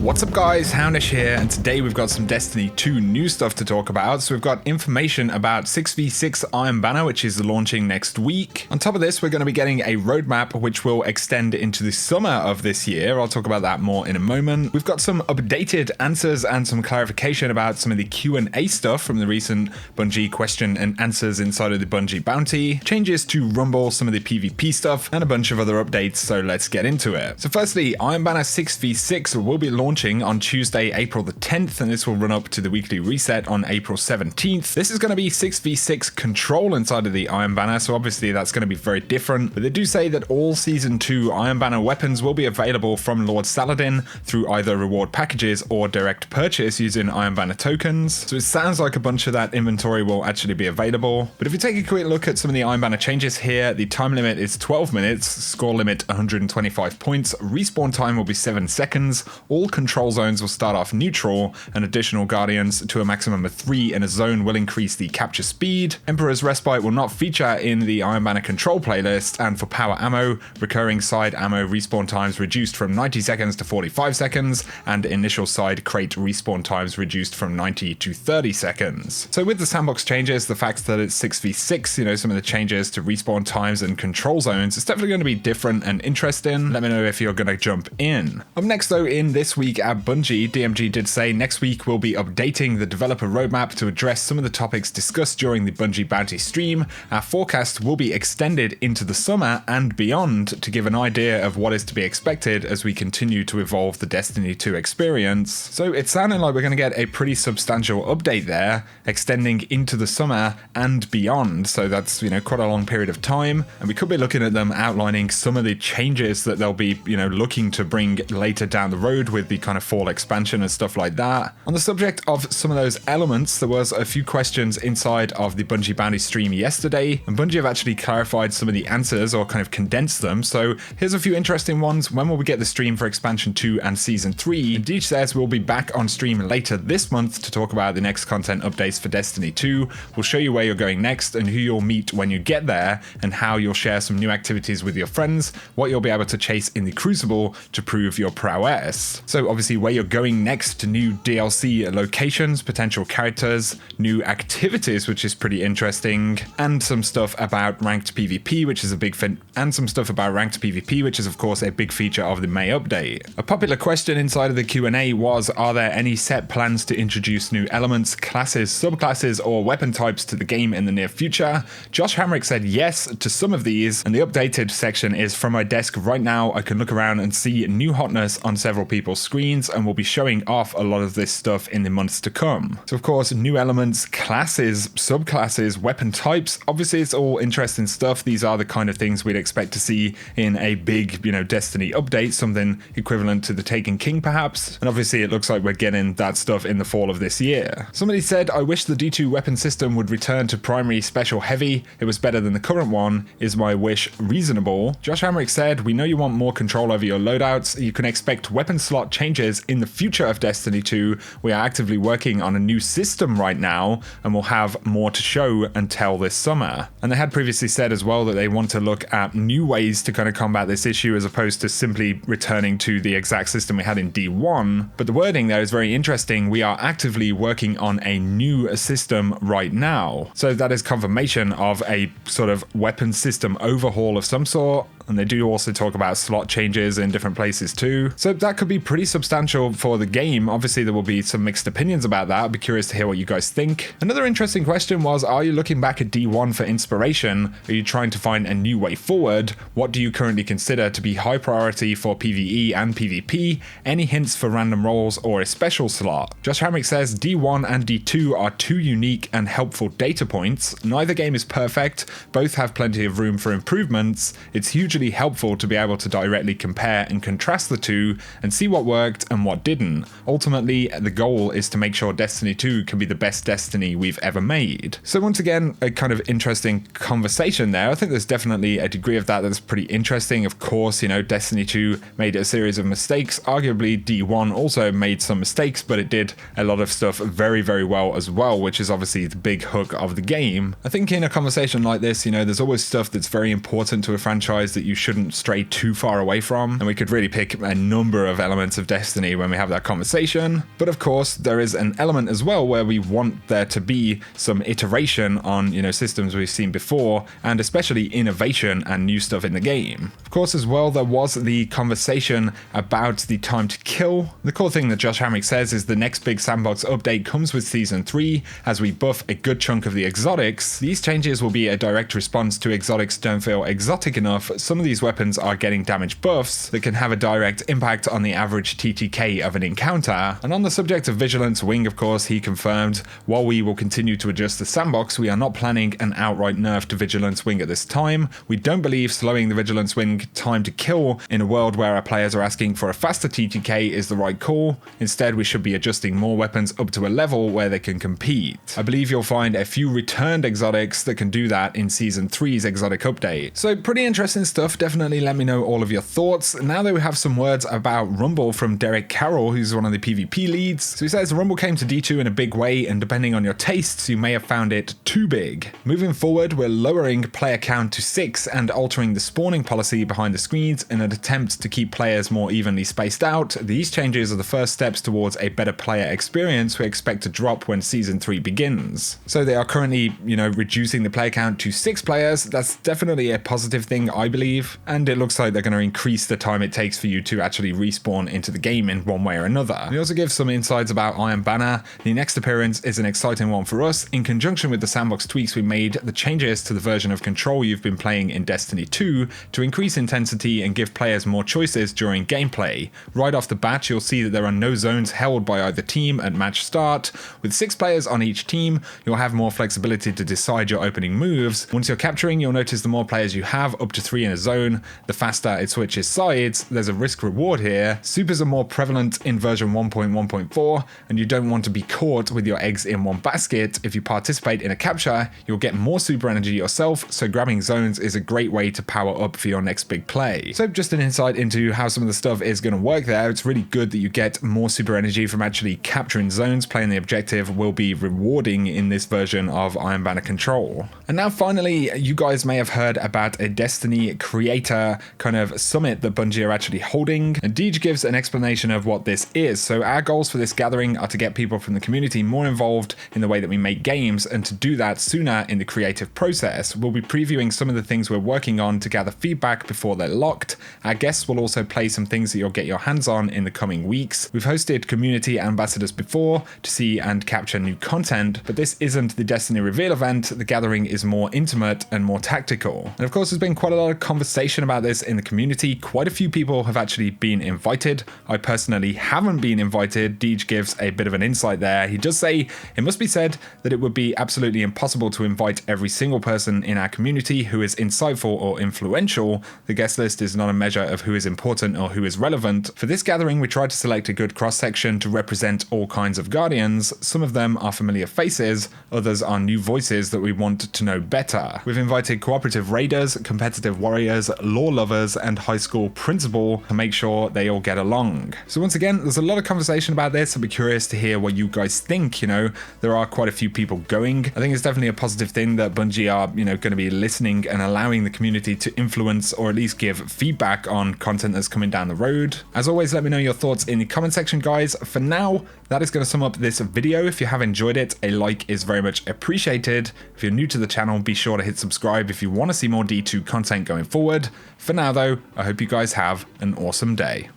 What's up guys, Houndish here, and today we've got some Destiny 2 new stuff to talk about. So we've got information about 6v6 Iron Banner, which is launching next week. On top of this, we're going to be getting a roadmap which will extend into the summer of this year. I'll talk about that more in a moment. We've got some updated answers and some clarification about some of the Q&A stuff from the recent Bungie question and answers inside of the Bungie bounty, changes to Rumble, some of the PvP stuff, and a bunch of other updates, so let's get into it. So firstly, Iron Banner 6v6 will be launching on Tuesday, April the 10th, and this will run up to the weekly reset on April 17th. This is going to be 6v6 control inside of the Iron Banner, so obviously that's going to be very different, but they do say that all Season 2 Iron Banner weapons will be available from Lord Saladin through either reward packages or direct purchase using Iron Banner tokens, so it sounds like a bunch of that inventory will actually be available. But if you take a quick look at some of the Iron Banner changes here, the time limit is 12 minutes, score limit 125 points, respawn time will be 7 seconds, all control zones will start off neutral, and additional guardians to a maximum of 3 in a zone will increase the capture speed. Emperor's Respite will not feature in the Iron Banner control playlist, and for power ammo, recurring side ammo respawn times reduced from 90 seconds to 45 seconds, and initial side crate respawn times reduced from 90 to 30 seconds. So with the sandbox changes, the fact that it's 6v6, some of the changes to respawn times and control zones, it's definitely going to be different and interesting. Let me know if you're going to jump in. Up next though, in this week at Bungie, DMG did say next week we'll be updating the developer roadmap to address some of the topics discussed during the Bungie Bounty stream. Our forecast will be extended into the summer and beyond to give an idea of what is to be expected as we continue to evolve the Destiny 2 experience. So it's sounding like we're going to get a pretty substantial update there, extending into the summer and beyond. So that's, quite a long period of time, and we could be looking at them outlining some of the changes that they'll be, looking to bring later down the road with the kind of fall expansion and stuff like that. On the subject of some of those elements, there was a few questions inside of the Bungie Bounty stream yesterday, and Bungie have actually clarified some of the answers or kind of condensed them. So here's a few interesting ones. When will we get the stream for Expansion 2 and Season 3? Deej says we'll be back on stream later this month to talk about the next content updates for Destiny 2. We'll show you where you're going next and who you'll meet when you get there, and how you'll share some new activities with your friends, what you'll be able to chase in the Crucible to prove your prowess. So obviously where you're going next, to new DLC locations, potential characters, new activities, which is pretty interesting, and some stuff about ranked PvP, which is a big which is of course a big feature of the May update. A popular question inside of the Q&A was, are there any set plans to introduce new elements, classes, subclasses, or weapon types to the game in the near future? Josh Hamrick said yes to some of these, and the updated section is, from my desk right now I can look around and see new hotness on several people's screens, and we'll be showing off a lot of this stuff in the months to come. So of course, new elements, classes, subclasses, weapon types, obviously it's all interesting stuff. These are the kind of things we'd expect to see in a big, Destiny update, something equivalent to the Taken King perhaps, and obviously it looks like we're getting that stuff in the fall of this year. Somebody said, I wish the D2 weapon system would return to primary special heavy. It was better than the current one. Is my wish reasonable? Josh Hamrick said, we know you want more control over your loadouts. You can expect weapon slot changes in the future of Destiny 2. We are actively working on a new system right now, and we'll have more to show and tell this summer. And they had previously said as well that they want to look at new ways to kind of combat this issue, as opposed to simply returning to the exact system we had in D1. But the wording there is very interesting. We are actively working on a new system right now. So that is confirmation of a sort of weapon system overhaul of some sort. And they do also talk about slot changes in different places too. So that could be pretty substantial for the game. Obviously there will be some mixed opinions about that. I'd be curious to hear what you guys think. Another interesting question was, are you looking back at D1 for inspiration? Are you trying to find a new way forward? What do you currently consider to be high priority for PvE and PvP? Any hints for random roles or a special slot? Josh Hamrick says D1 and D2 are two unique and helpful data points. Neither game is perfect. Both have plenty of room for improvements. It's hugely helpful to be able to directly compare and contrast the two and see what worked and what didn't. Ultimately, the goal is to make sure Destiny 2 can be the best Destiny we've ever made. So once again, a kind of interesting conversation there. I think there's definitely a degree of that that's pretty interesting. Of course, Destiny 2 made a series of mistakes. Arguably, D1 also made some mistakes, but it did a lot of stuff very, very well as well, which is obviously the big hook of the game. I think in a conversation like this, there's always stuff that's very important to a franchise that you shouldn't stray too far away from. And we could really pick a number of elements of Destiny when we have that conversation. But of course, there is an element as well where we want there to be some iteration on, systems we've seen before, and especially innovation and new stuff in the game. Of course, as well, there was the conversation about the time to kill. The cool thing that Josh Hamrick says is the next big sandbox update comes with Season 3 as we buff a good chunk of the exotics. These changes will be a direct response to exotics don't feel exotic enough. Some of these weapons are getting damage buffs that can have a direct impact on the average TTK of an encounter. And on the subject of Vigilance Wing, of course, he confirmed, while we will continue to adjust the sandbox, we are not planning an outright nerf to Vigilance Wing at this time. We don't believe slowing the Vigilance Wing time to kill in a world where our players are asking for a faster TTK is the right call. Instead, we should be adjusting more weapons up to a level where they can compete. I believe you'll find a few returned exotics that can do that in Season 3's exotic update. So pretty interesting stuff. Definitely let me know all of your thoughts. Now that we have some words about Rumble from Derek Carroll, who's one of the PvP leads. So he says Rumble came to D2 in a big way, and depending on your tastes, you may have found it too big. Moving forward, we're lowering player count to 6 and altering the spawning policy behind the screens in an attempt to keep players more evenly spaced out. These changes are the first steps towards a better player experience we expect to drop when Season 3 begins. So they are currently, reducing the player count to 6 players. That's definitely a positive thing, I believe. And it looks like they're going to increase the time it takes for you to actually respawn into the game in one way or another. We also give some insights about Iron Banner. The next appearance is an exciting one for us. In conjunction with the sandbox tweaks, we made the changes to the version of Control you've been playing in Destiny 2 to increase intensity and give players more choices during gameplay. Right off the bat, you'll see that there are no zones held by either team at match start. With 6 players on each team, you'll have more flexibility to decide your opening moves. Once you're capturing, you'll notice the more players you have, up to 3 in a zone, the faster it switches sides. There's a risk reward here. Supers are more prevalent in version 1.1.4, and you don't want to be caught with your eggs in one basket. If you participate in a capture, you'll get more super energy yourself, so grabbing zones is a great way to power up for your next big play. So just an insight into how some of the stuff is going to work there. It's really good that you get more super energy from actually capturing zones. Playing the objective will be rewarding in this version of Iron Banner Control. And now finally, you guys may have heard about a Destiny creator kind of summit that Bungie are actually holding. And Deej gives an explanation of what this is. So our goals for this gathering are to get people from the community more involved in the way that we make games, and to do that sooner in the creative process. We'll be previewing some of the things we're working on to gather feedback before they're locked. Our guests will also play some things that you'll get your hands on in the coming weeks. We've hosted community ambassadors before to see and capture new content, but this isn't the Destiny reveal event. The gathering is more intimate and more tactical. And of course, there's been quite a lot of conversation about this in the community. Quite a few people have actually been invited. I personally haven't been invited. Deej gives a bit of an insight there. He does say it must be said that it would be absolutely impossible to invite every single person in our community who is insightful or influential. The guest list is not a measure of who is important or who is relevant. For this gathering, we tried to select a good cross-section to represent all kinds of Guardians. Some of them are familiar faces, others are new voices that we want to know better. We've invited cooperative raiders, competitive warriors, lore lovers, and high school principal to make sure they all get along. So once again, there's a lot of conversation about this. I'd be curious to hear what you guys think. There are quite a few people going. I think it's definitely a positive thing that Bungie are, going to be listening and allowing the community to influence or at least give feedback on content that's coming down the road. As always, let me know your thoughts in the comment section, guys. For now, that is going to sum up this video. If you have enjoyed it, a like is very much appreciated. If you're new to the channel, be sure to hit subscribe if you want to see more D2 content going forward. For now though, I hope you guys have an awesome day.